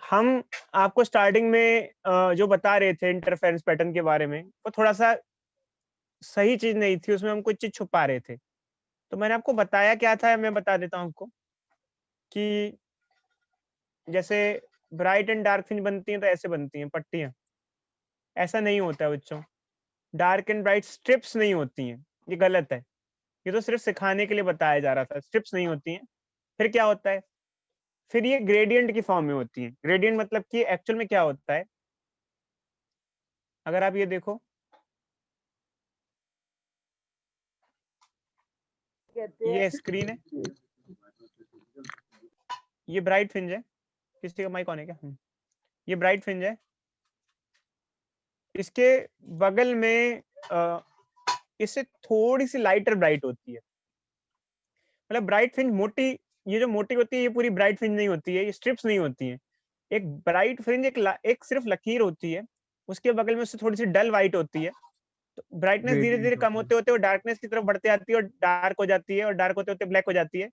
हम आपको स्टार्टिंग में जो बता रहे थे इंटरफेरेंस पैटर्न के बारे में, वो थोड़ा-सा सही चीज़ नहीं थी, उसमें हम कुछ चीज़ छुपा रहे थे। तो मैंने आपको बताया क्या था, मैं बता देता हूँ आपको कि जैसे ब्राइट एंड डार्क फ्रिंज बनती हैं, तो ऐसे बनती हैं पट्टियाँ, ऐसा नहीं होता है बच्चों। डार्क एंड ब्राइट स्ट्रिप्स नहीं होती हैं, ये गलत है। ये तो सिर्फ़ सिखाने के लिए बताया जा रहा था, स्ट्रिप्स नहीं होती हैं। फिर क्या होता है? फिर ये ग्रेडिएंट की फॉर्म में होती हैं। ग्रेडिएंट मतलब कि एक्चुअल में क्या होता है? अगर आप ये देखो, कहते हैं ये स्क्रीन है, ये ब्राइट फ्रिंज है। किसी का माइक ऑन है क्या? ये ब्राइट फ्रिंज है। इसके बगल में इससे थोड़ी-सी लाइटर ब्राइट होती है। मतलब ब्राइट फ्रिंज मोटी, ये जो मोटी होती है, ये पूरी ब्राइट फ्रिंज नहीं होती है, ये स्ट्रिप्स नहीं होती हैं। एक ब्राइट फ्रिंज एक सिर्फ़ लकीर होती है, उसके बगल में उससे थोड़ी-सी डल व्हाइट होती है। तो ब्राइटनेस धीरे-धीरे ग्रेडियंट कम होता है। होते-होते वो डार्कनेस की तरफ बढ़ती जाती है और डार्क हो जाती है और डार्क होते-होते ब्लैक हो जाती है।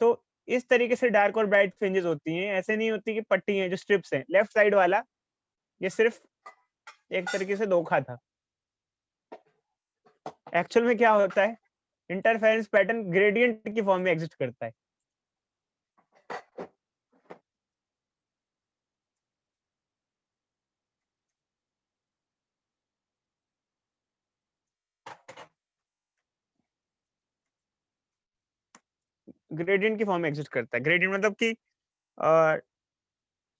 तो इस तरीके से डार्क और ब्राइट फ्रिंजेस होती हैं, ऐसे नहीं होती कि पट्टी हैं जो स्ट्रिप्स हैं। लेफ्ट साइड वाला ये सिर्फ़ एक तरीके से धोखा था। एक्चुअल में क्या होता है, इंटरफेरेंस पैटर्न ग्रेडिएंट की फॉर्म में एग्जिस्ट करता है। ग्रेडिएंट की फॉर्म में एग्जिस्ट करता है। ग्रेडिएंट मतलब कि अ,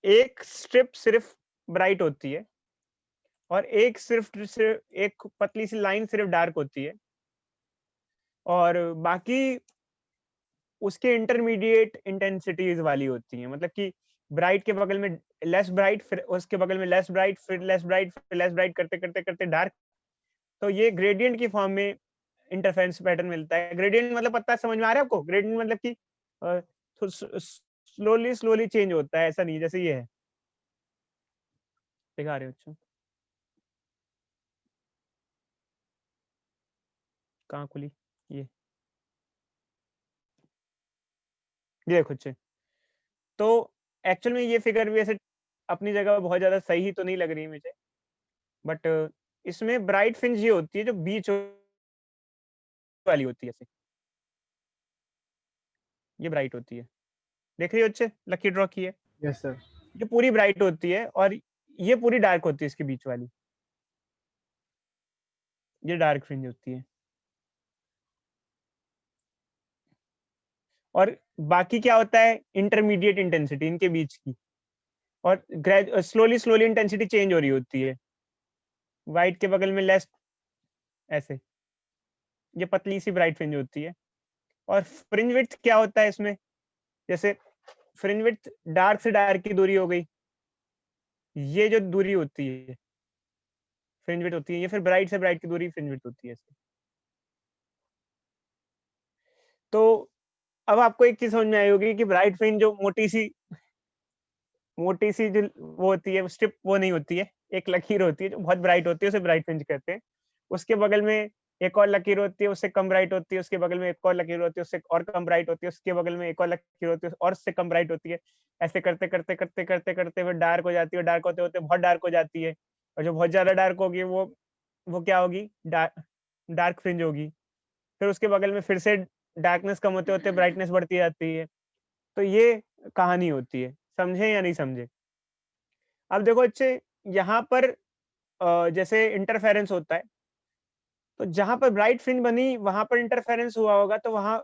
एक स्ट्रिप सिर्फ ब्राइट होती है और एक सिर्फ एक पतली सी लाइन सिर्फ डार्क होती है और बाकी उसके इंटरमीडिएट इंटेंसिटीज वाली होती हैं। मतलब कि ब्राइट के बगल में लेस ब्राइट, फिर उसके बगल में लेस ब्राइट, फिर लेस ब्राइट, फिर लेस ब्राइट करते करते करते डार्क। तो ये ग्रेडियंट की फॉर्म में इंटरफेरेंस पैटर्न मिलता है। ग्रेडियंट मतलब पता है, समझ में आ रहा है आपको? ग्रेडियंट मतलब कि स्लोली स्लोली चेंज होता है, ऐसा नहीं जैसे ये है। दिखा रहे हो? अच्छा, कहाँ खुली? ये देखो अच्छे। तो एक्चुअल में ये फिगर भी ऐसे अपनी जगह बहुत ज्यादा सही तो नहीं लग रही मुझे, बट इसमें ब्राइट फ्रिंज ये होती है जो बीच वाली होती है ऐसे, ये ब्राइट होती है। देख रही हो अच्छे, लकी ड्रॉ की है, यस सर। ये पूरी ब्राइट होती है और ये पूरी डार्क होती है, इसके बीच वाली ये डार्क फ्रिंज होती है। और बाकी क्या होता है, इंटरमीडिएट इंटेंसिटी इनके बीच की, और स्लोली स्लोली इंटेंसिटी चेंज हो रही होती है। व्हाइट के बगल में लेस, ऐसे ये पतली सी ब्राइट फ्रिंज होती है। और फ्रिंज विड्थ क्या होता है इसमें, जैसे फ्रिंज विड्थ डार्क से डार्क की दूरी हो गई, ये जो दूरी होती है फ्रिंज विड्थ होती है, ये फिर ब्राइट से ब्राइट की दूरी फ्रिंज विड्थ होती है ऐसे। तो अब आपको एक चीज समझ में आई होगी कि ब्राइट फ्रिंज जो मोटी सी जो वो होती है स्ट्रिप, वो नहीं होती है, एक लकीर होती है जो बहुत ब्राइट होती है, उसे ब्राइट फ्रिंज कहते हैं। उसके बगल में एक और लकीर होती है, उससे कम ब्राइट होती है, उसके बगल में एक और लकीर होती है, उससे और कम ब्राइट होती है, उसके बगल में एक और लकीर होती है और उससे कम ब्राइट होती है। ऐसे करते करते करते करते करते फिर डार्क हो जाती है, डार्क होते होते बहुत डार्क हो जाती है, और जो बहुत ज्यादा डार्क होगी वो क्या होगी, डार्क फ्रिंज होगी। फिर उसके बगल में फिर से डार्कनेस कम होते होते ब्राइटनेस बढ़ती जाती है। तो ये कहानी होती है, समझे या नहीं समझे? अब देखो अच्छे, यहाँ पर जैसे इंटरफेरेंस होता है, तो जहाँ पर ब्राइट फ्रिंज बनी वहां पर इंटरफेरेंस हुआ होगा, तो वहां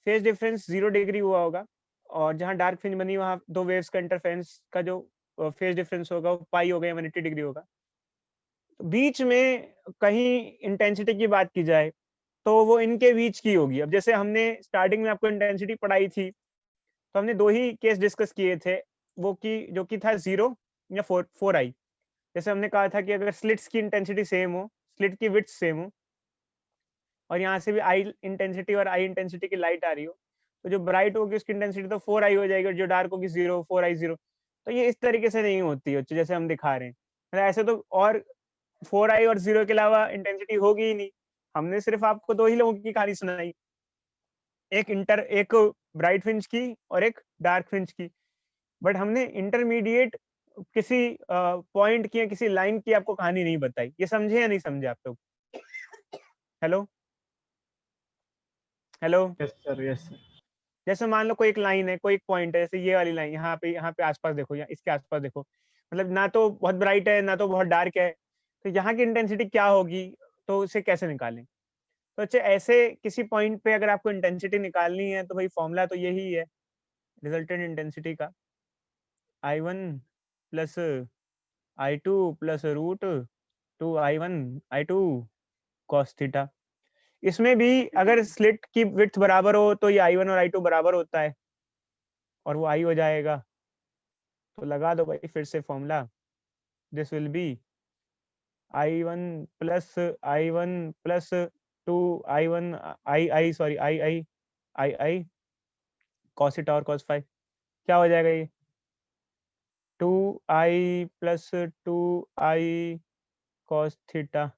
फेज डिफरेंस 0 डिग्री हुआ होगा। और जहाँ डार्क फ्रिंज बनी वहां दो वेव्स का इंटरफेरेंस का जो फेज डिफरेंस होगा वो पाई होगा या 180 डिग्री होगा। तो बीच में कहीं इंटेंसिटी की बात की जाए तो वो इनके बीच की होगी। अब जैसे हमने स्टार्टिंग में आपको इंटेंसिटी पढ़ाई थी, तो हमने दो ही केस डिस्कस किए थे, वो कि जो कि था 0 या 4 आई। जैसे हमने कहा था कि अगर स्लिट्स की इंटेंसिटी सेम हो, स्लिट की विड्थ सेम हो, और यहाँ से भी आई इंटेंसिटी और आई इंटेंसिटी की लाइट आ रही हो, तो जो ब्राइट होगी उसकी इंटेंसिटी तो 4 आई हो जाएगी और जो डार्क होगी 0, 4 आई 0। तो ये इस तरीके से नहीं होती है जैसे हम दिखा रहे हैं। मतलब ऐसे तो और 4 आई और 0 के अलावा इंटेंसिटी होगी ही नहीं। हमने सिर्फ आपको दो ही लोगों की कहानी सुनाई, एक ब्राइट फ्रिंज की और एक डार्क फ्रिंज की। बट हमने इंटरमीडिएट किसी पॉइंट की या किसी लाइन की आपको कहानी नहीं बताई। ये समझे या नहीं समझे आप लोग? Hello hello. Yes sir, yes sir. जैसे मान लो कोई एक लाइन है, कोई एक पॉइंट है, जैसे ये वाली लाइन, यहाँ पे आसपास देखो या इसके आसपास देखो, मतलब ना तो बहुत ब्राइट है ना तो बहुत डार्क है, तो यहाँ की इंटेंसिटी क्या होगी, तो उसे कैसे निकालें? तो अच्छा, ऐसे किसी पॉइंट पे अगर आपको इंटेंसिटी निकालनी है तो भाई फॉर्मूला तो यही है रिजल्टेंट इंटेंसिटी का, I1 plus I2 plus root 2I1 I2 cos theta. इसमें भी अगर स्लिट की विड्थ बराबर हो तो ये I1 और I2 बराबर होता है और वो I हो जाएगा। तो लगा दो भाई फिर से formula, this will be I1 plus 2 I1 I sorry I cos theta और cos फाई। क्या हो जाएगा ये? 2I plus 2I cos theta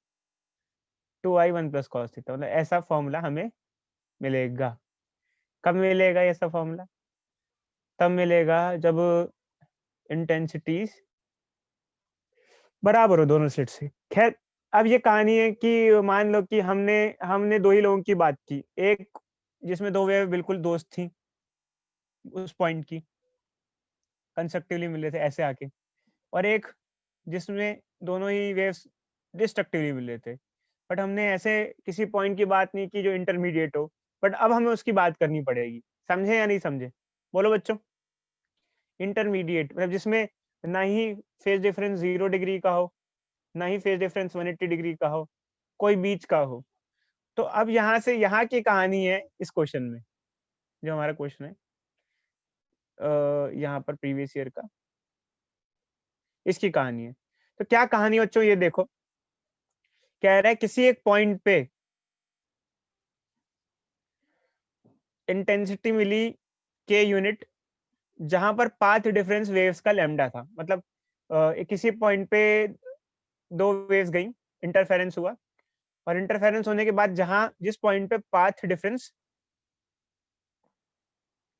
2I1 plus cos theta, मतलब ऐसा फॉर्मूला हमें मिलेगा। कब मिलेगा ये ऐसा फॉर्मूला? तब मिलेगा जब इंटेंसिटीज बराबर हो दोनों सेट से। खैर, अब ये कहानी है कि मान लो कि हमने हमने दो ही लोगों की बात की, एक जिसमें दो वेव बिल्कुल दोस्त थी उस पॉइंट की, कंस्ट्रक्टिवली मिल रहे थे ऐसे आके, और एक जिसमें दोनों ही वेव्स डिस्ट्रक्टिवली मिल रहे थे। बट हमने ऐसे किसी पॉइंट की बात नहीं की जो इंटरमीडिएट हो, बट अब हमें उसकी बात करनी पड़ेगी। समझे या नहीं समझे? बोलो बच्चों। इंटरमीडिएट मतलब जिसमें ना ही फेज डिफरेंस 0 डिग्री का हो, ना ही फेज डिफरेंस 180 डिग्री का हो, कोई बीच का हो। तो अब यहाँ से यहाँ की कहानी है इस क्वेश्चन में, जो हमारा क्वेश्चन है यहाँ पर प्रीवियस ईयर का, इसकी कहानी है। तो क्या कहानी है बच्चों, ये देखो। कह रहा है किसी एक पॉइंट पे इंटेंसिटी मिली के यूनिट, जहां पर पाथ डिफरेंस वेव्स का लैम्डा था। मतलब किसी पॉइंट पे दो वेव्स गई, इंटरफेरेंस हुआ, और इंटरफेरेंस होने के बाद जहां जिस पॉइंट पे पाथ डिफरेंस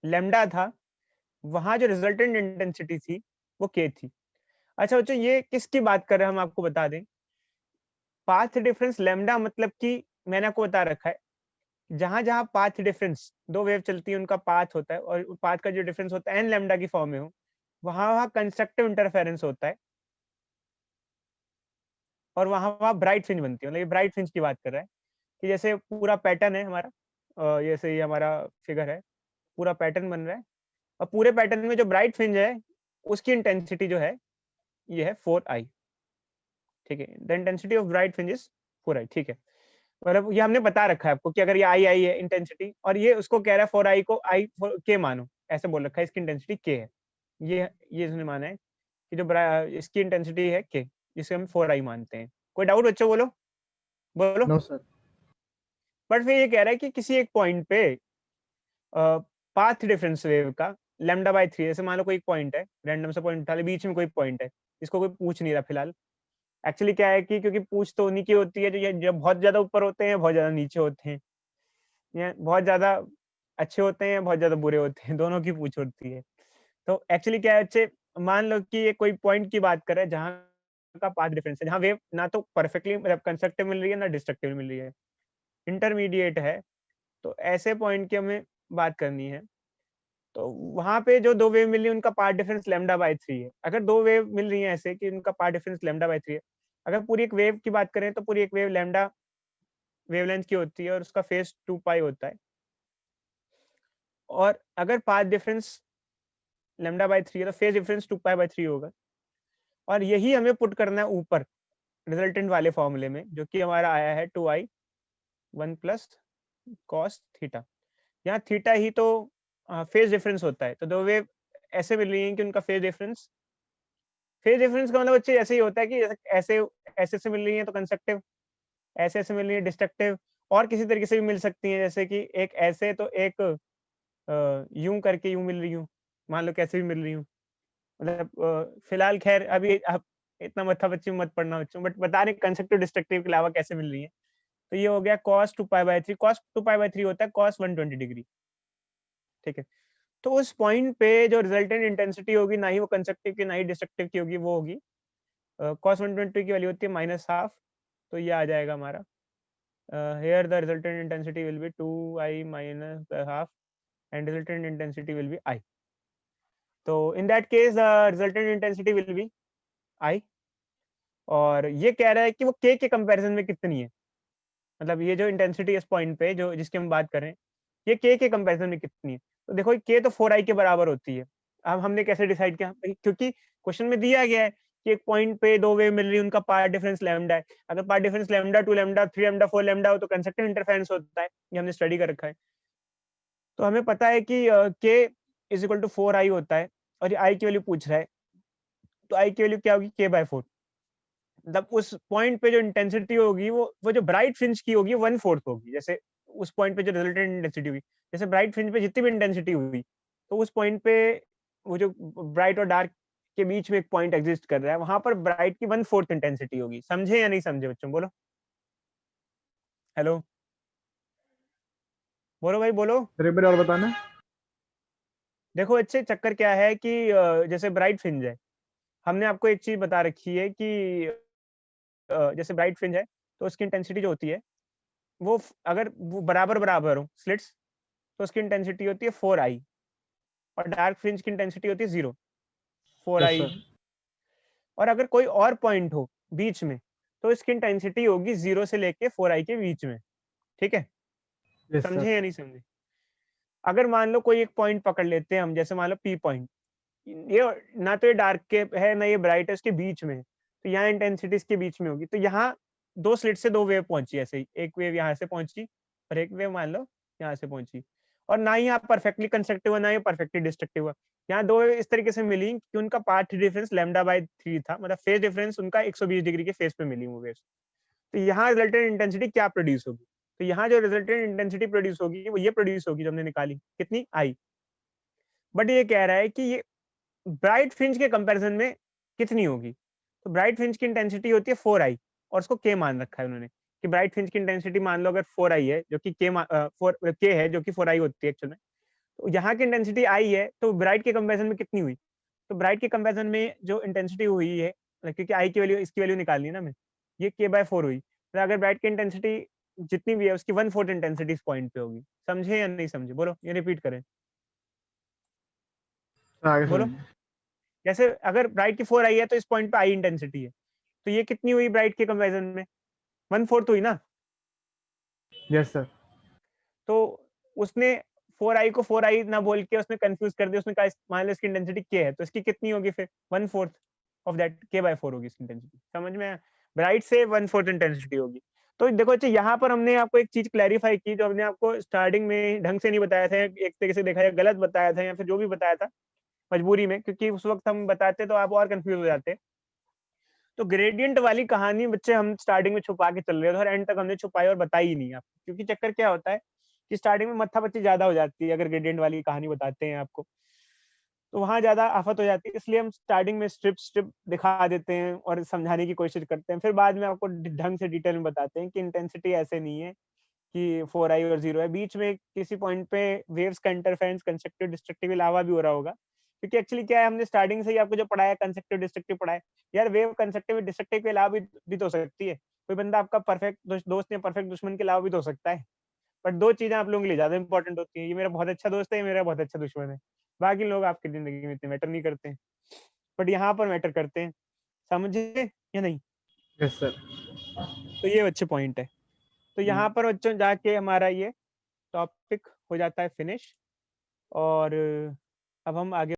लैम्डा था, वहां जो रिजल्टेंट इंटेंसिटी थी वो के थी। अच्छा बच्चों, ये किसकी बात कर रहे हैं हम आपको बता दें। पाथ डिफरेंस लैम्डा मतलब कि मैंने आपको बता रखा है, जहां जहां पाथ डिफरेंस दो वेव चलती है उनका पाथ होता है, और पाथ का जो डिफरेंस होता है एन लैम्डा की फॉर्म में हो, वहां वहां कंस्ट्रक्टिव इंटरफेरेंस होता है, और वहां वहां ब्राइट फ्रिंज बनती है। मतलब ये ब्राइट फ्रिंज की बात कर रहा है कि जैसे पूरा पैटर्न है हमारा, जैसे ये हमारा फिगर है, पूरा पैटर्न बन रहा है, और पूरे पैटर्न में जो ब्राइट फ्रिंज है उसकी इंटेंसिटी जो है ये है 4I। ठीक है, the intensity of bright fringe is 4I। ठीक है, मतलब ये हमने बता रखा है आपको कि अगर ये आई है इंटेंसिटी, और ये उसको कह रहा है 4I को आई के मानो, ऐसे बोल रखा है इसकी इंटेंसिटी के है। ये इसने माना है कि जो इसकी इंटेंसिटी है के, जिसे हम 4I मानते हैं। कोई डाउट बच्चों? बोलो बोलो। No sir. बट फिर ये कह रहा है कि किसी एक पॉइंट पे पाथ डिफरेंस वेव का लैम्डा बाय 3, जैसे मान लो कोई एक पॉइंट है, रैंडम सा पॉइंट उठा ले, बीच में कोई पॉइंट है जिसको कोई पूछ नहीं रहा फिलहाल। एक्चुअली क्या है कि क्योंकि पूछ तो उन्हीं की होती है जो ये जब बहुत ज्यादा ऊपर होते हैं, बहुत ज्यादा नीचे होते हैं, या बहुत ज्यादा अच्छे होते हैं, बहुत ज्यादा बुरे होते हैं, दोनों की पूछ होती है। तो एक्चुअली क्या है अच्छे, मान लो कि ये कोई पॉइंट की बात कर रहा है जहाँ का पाथ डिफरेंस है, जहाँ वेव ना तो परफेक्टली मतलब कंस्ट्रक्टिव मिल रही है ना डिस्ट्रक्टिव मिल रही है, इंटरमीडिएट है। तो ऐसे पॉइंट की हमें बात करनी है। तो वहां पे जो दो वेव मिल रही है उनका पाथ डिफरेंस लैम्डा बाय 3 है। अगर दो वेव मिल रही है ऐसे कि उनका पाथ डिफरेंस लैम्डा बाय 3 है, अगर पूरी एक वेव की बात करें तो पूरी एक वेव लैम्डा वेवलेंथ की होती है और उसका फेज 2 पाई होता है, और अगर पाथ डिफरेंस लैम्डा बाय 3 है तो फेज डिफरेंस 2 पाई बाय 3 होगा। और यही हमें पुट करना है ऊपर रिजल्टेंट वाले फॉर्मूले में, जो कि हमारा आया है 2I 1 प्लस कॉस थीटा। यहाँ थीटा ही तो फेज डिफरेंस होता है। तो दो वेव ऐसे मिल रही है कि उनका फेज डिफरेंस का मतलब बच्चे ऐसे ही होता है कि ऐसे ऐसे से मिल रही है तो कंस्ट्रक्टिव, ऐसे ऐसे मिल रही है डिस्ट्रक्टिव, और किसी तरीके से भी मिल सकती है, जैसे कि एक ऐसे तो एक यूं करके यूं मिल रही हूँ, मान लो कैसे भी मिल रही हूँ। मतलब फिलहाल खैर अभी आप इतना मत्था बच्ची मत पढ़ना बच्चों, बट बता रहे कंस्ट्रक्टिव डिस्ट्रक्टिव के अलावा कैसे मिल रही है। तो ये हो गया cos 2 pi by 3, cos 2 pi by 3 होता है cos 120 डिग्री। ठीक है, तो उस पॉइंट पे जो रिजल्टेंट इंटेंसिटी होगी ना ही वो कंस्ट्रक्टिव की ना ही डिस्ट्रक्टिव की होगी, वो होगी cos 120 की वैल्यू होती है -12, तो ये आ जाएगा हमारा here the resultant intensity will be 2i minus the half and resultant intensity will be I. तो in that case the resultant intensity will be I, और ये कह रहा है कि वो k के कंपैरिजन में कितनी है, मतलब ये जो इंटेंसिटी इस पॉइंट पे जो जिसकी हम बात कर रहे हैं, ये k के कंपैरिजन में कितनी है। तो देखो k तो 4i के बराबर होती है। अब हमने कैसे डिसाइड किया, क्योंकि क्वेश्चन में दिया गया है कि एक पॉइंट पे दो वेव मिल रही है, उनका पार्ट डिफरेंस लैम्डा है। अगर path difference lambda 2 lambda 3 lambda 4 lambda हो तो कंस्ट्रक्टिव इंटरफेरेंस होता है, ये हमने स्टडी कर रखा है। तो हमें पता है कि k is equal to 4i होता है, और ये i की वैल्यू पूछ रहा है, तो i की वैल्यू क्या होगी, k/4। मतलब उस पॉइंट पे जो इंटेंसिटी होगी वो जो ब्राइट फ्रिंज की होगी 1/4 होगी। जैसे उस पॉइंट पे जो रिजल्टेंट इंटेंसिटी हुई, जैसे ब्राइट फ्रिंज पे जितनी भी इंटेंसिटी हुई, तो उस पॉइंट पे वो जो ब्राइट और डार्क के बीच में एक पॉइंट एग्जिस्ट कर रहा है, वहां पर ब्राइट की 1/4 इंटेंसिटी होगी। समझे या नहीं समझे बच्चों, बोलो हेलो, बोलो भाई बोलो। फिर एक बार और बताना। देखो अच्छे चक्कर क्या है कि जैसे ब्राइट फ्रिंज है, हमने आपको एक चीज बता रखी है कि जैसे ब्राइट फ्रिंज है तो उसकी इंटेंसिटी जो होती है वो अगर वो बराबर बराबर हो स्लिट्स, तो उसकी इंटेंसिटी होती है 4i, और डार्क फ्रिंज की इंटेंसिटी होती है 0, यस 4i। सर। और अगर कोई और पॉइंट हो बीच में, तो इसकी इंटेंसिटी होगी 0 से लेके 4i के बीच में। ठीक है, यस सर। समझे या नहीं समझे। अगर मान लो कोई एक पॉइंट पकड़ लेते हैं हम, जैसे मान लो पी पॉइंट, ये ना तो ये डार्क के है ना ये ब्राइट है, इसके बीच में है, तो यहाँ इंटेंसिटी इसके बीच में होगी। तो यहाँ दो स्लिट से दो वेव पहुंची, ऐसे ही एक वेव यहाँ से पहुंची और एक वेव मान लो यहाँ से पहुंची, और ना ही यहाँ परफेक्टली कंस्ट्रक्टिव है ना ही परफेक्टली डिस्ट्रक्टिव है। यहाँ दो वेव इस तरीके से मिली कि उनका पाथ डिफरेंस λ/3 था, मतलब फेज डिफरेंस उनका 120 डिग्री के फेज पे मिली वो वेव्स। तो यहाँ रिजल्टेंट इंटेंसिटी क्या प्रोड्यूस होगी, तो यहाँ जो रिजल्टेंट इंटेंसिटी प्रोड्यूस होगी वो ये प्रोड्यूस होगी जो हमने निकाली, कितनी आई। बट ये कह रहा है कि ये ब्राइट फ्रिंज के कंपैरिजन में कितनी होगी। तो ब्राइट फ्रिंज की इंटेंसिटी होती है 4i, और उसको k मान रखा है उन्होंने कि ब्राइट फ्रिंज की इंटेंसिटी मान लो अगर 4i है, जो कि k है जो कि 4i होती है एक्चुअल में। तो यहाँ की इंटेंसिटी i है, तो ब्राइट के कंपैरिजन में कितनी हुई, तो ब्राइट के कंपैरिजन में जो इंटेंसिटी हुई है, क्योंकि i की वैल्यू इसकी वैल्यू निकालनी है ना हमें, ये k/4 हुई। तो अगर ब्राइट की इंटेंसिटी जितनी भी है उसकी 1/4 इंटेंसिटी इस पॉइंट पे होगी। समझे या नहीं समझे, बोलो, ये रिपीट करें, आगे बोलो। समझिए। जैसे अगर ब्राइट की 4i है तो इस पॉइंट पे i इंटेंसिटी है, तो ये कितनी हुई ब्राइट के कंपैरिजन में, 1/4 हुई ना। Yes sir. तो उसने 4i को 4i ना बोल के उसने कंफ्यूज कर दिया, उसने कहा मान लो इसकी इंटेंसिटी k है, तो इसकी कितनी होगी फिर 1/4 ऑफ दैट, k/4 होगी इसकी इंटेंसिटी। समझ में आया, ब्राइट से 1/4 इंटेंसिटी होगी। तो देखो अच्छा यहाँ पर हमने आपको एक चीज क्लैरिफाई की जो हमने आपको स्टार्टिंग में ढंग से नहीं बताया था, एक तरीके से देखा जाए गलत बताया था, या फिर जो भी बताया था मजबूरी में, क्योंकि उस वक्त हम बताते तो आप और कंफ्यूज हो जाते। तो ग्रेडियंट वाली कहानी बच्चे हम स्टार्टिंग में छुपा के चल रहे थे और एंड तक हमने छुपाई और बताई ही नहीं आपको, क्योंकि चक्कर क्या होता है कि स्टार्टिंग में मत्थापच्ची ज्यादा हो जाती है अगर ग्रेडियंट वाली कहानी बताते हैं आपको, तो वहां ज्यादा आफत हो जाती है। इसलिए हम स्टार्टिंग में स्ट्रिप स्ट्रिप दिखा देते हैं और समझाने की कोशिश करते हैं, फिर बाद में आपको ढंग से डिटेल में बताते हैं कि इंटेंसिटी ऐसे नहीं है कि 4i और 0 है, बीच में किसी पॉइंट पे वेव्स का इंटरफेरेंस कंस्ट्रक्टिव डिस्ट्रक्टिव अलावा भी हो रहा होगा। क्योंकि एक्चुअली क्या है, हमने स्टार्टिंग से ही आपको जो पढ़ाया कंस्ट्रक्टिव डिस्ट्रक्टिव पढ़ाया, यार वेव कंस्ट्रक्टिव डिस्ट्रक्टिव के अलावा भी तो हो सकती है। कोई बंदा आपका परफेक्ट दोस्त या परफेक्ट दुश्मन के अलावा भी तो हो सकता है। बट दो चीजें आप लोगों के लिए ज्यादा इंपॉर्टेंट होती है, ये मेरा बहुत अच्छा दोस्त है, ये मेरा बहुत अच्छा दुश्मन है। बाकी लोग आपकी जिंदगी में इतने मैटर नहीं करते हैं, बट यहाँ पर मैटर करते हैं। समझे या नहीं। Yes sir. तो ये अच्छे पॉइंट है। तो यहाँ पर बच्चों जाके हमारा ये टॉपिक हो जाता है फिनिश, और अब हम आगे